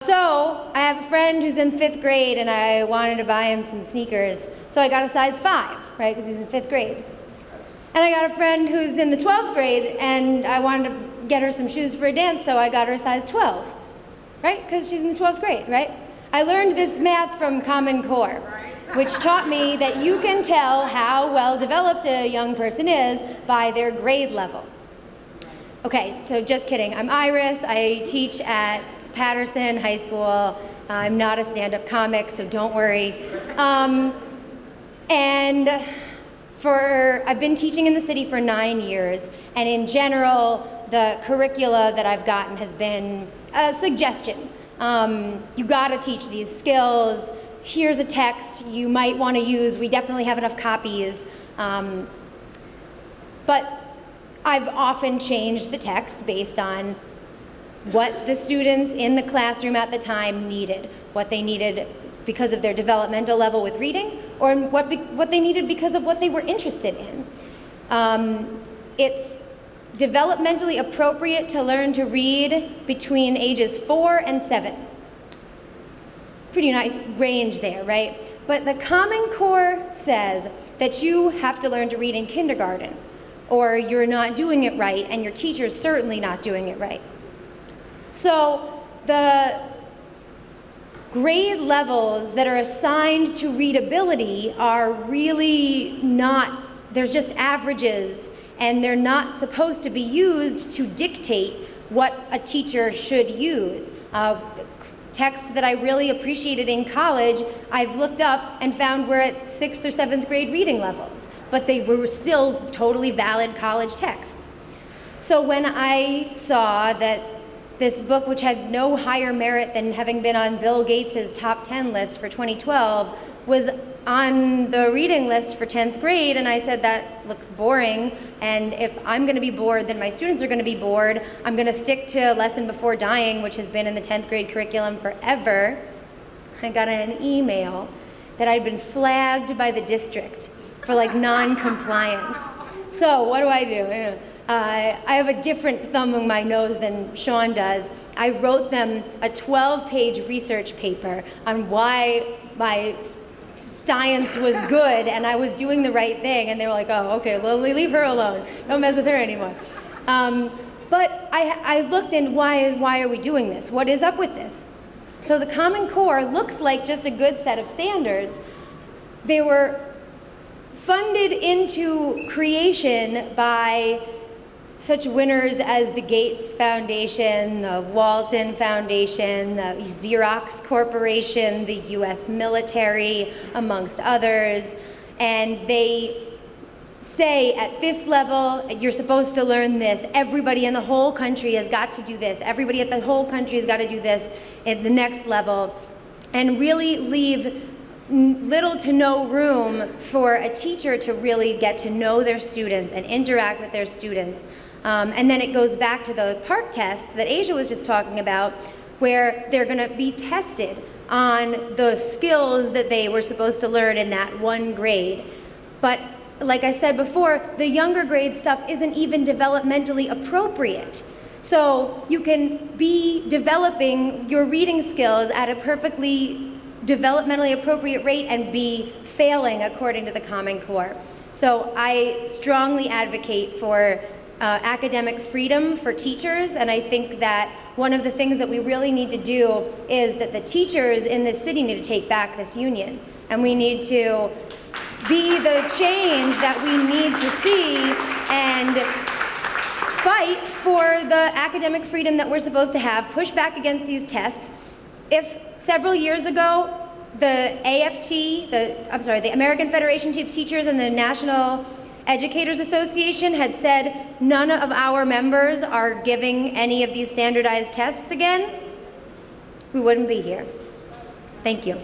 So I have a friend who's in 5th grade and I wanted to buy him some sneakers. So I got a size 5, right, because he's in 5th grade. And I got a friend who's in the 12th grade and I wanted to get her some shoes for a dance, so I got her a size 12, right, because she's in the 12th grade, right? I learned this math from Common Core, which taught me that you can tell how well developed a young person is by their grade level. Okay, so just kidding. I'm Iris. I teach at Patterson High School. I'm not a stand-up comic, so don't worry. And I've been teaching in the city for 9 years, and in general, the curricula that I've gotten has been a suggestion. You gotta teach these skills. Here's a text you might wanna use. We definitely have enough copies. But I've often changed the text based on what the students in the classroom at the time needed, what they needed because of their developmental level with reading, or what they needed because of what they were interested in. It's developmentally appropriate to learn to read between ages 4 and 7. Pretty nice range there, right? But the Common Core says that you have to learn to read in kindergarten, or you're not doing it right, and your teacher's certainly not doing it right. So the grade levels that are assigned to readability are really not, there's just averages, and they're not supposed to be used to dictate what a teacher should use. Text that I really appreciated in college, I've looked up and found we're at 6th or 7th grade reading levels, but they were still totally valid college texts. So when I saw that this book, which had no higher merit than having been on Bill Gates's top 10 list for 2012, was on the reading list for 10th grade, and I said, that looks boring, and if I'm gonna be bored, then my students are gonna be bored. I'm gonna stick to Lesson Before Dying, which has been in the 10th grade curriculum forever. I got an email that I'd been flagged by the district for like non-compliance. So what do? I have a different thumb in my nose than Sean does. I wrote them a 12-page research paper on why my science was good and I was doing the right thing, and they were like, oh, okay, Lily, leave her alone. Don't mess with her anymore. But I looked in, why are we doing this? What is up with this? So the Common Core looks like just a good set of standards. They were funded into creation by such winners as the Gates Foundation, the Walton Foundation, the Xerox Corporation, the US military, amongst others. And they say at this level, you're supposed to learn this. Everybody in the whole country has got to do this. Everybody at the whole country has got to do this at the next level. And really leave little to no room for a teacher to really get to know their students and interact with their students. And then it goes back to the PARCC tests that Asia was just talking about, where they're gonna be tested on the skills that they were supposed to learn in that one grade. But like I said before, the younger grade stuff isn't even developmentally appropriate. So you can be developing your reading skills at a perfectly developmentally appropriate rate and be failing according to the Common Core. So I strongly advocate for academic freedom for teachers, and I think that one of the things that we really need to do is that the teachers in this city need to take back this union, and we need to be the change that we need to see and fight for the academic freedom that we're supposed to have, push back against these tests. If several years ago the AFT, the American Federation of Teachers, and the National Educators Association had said none of our members are giving any of these standardized tests again, we wouldn't be here. Thank you.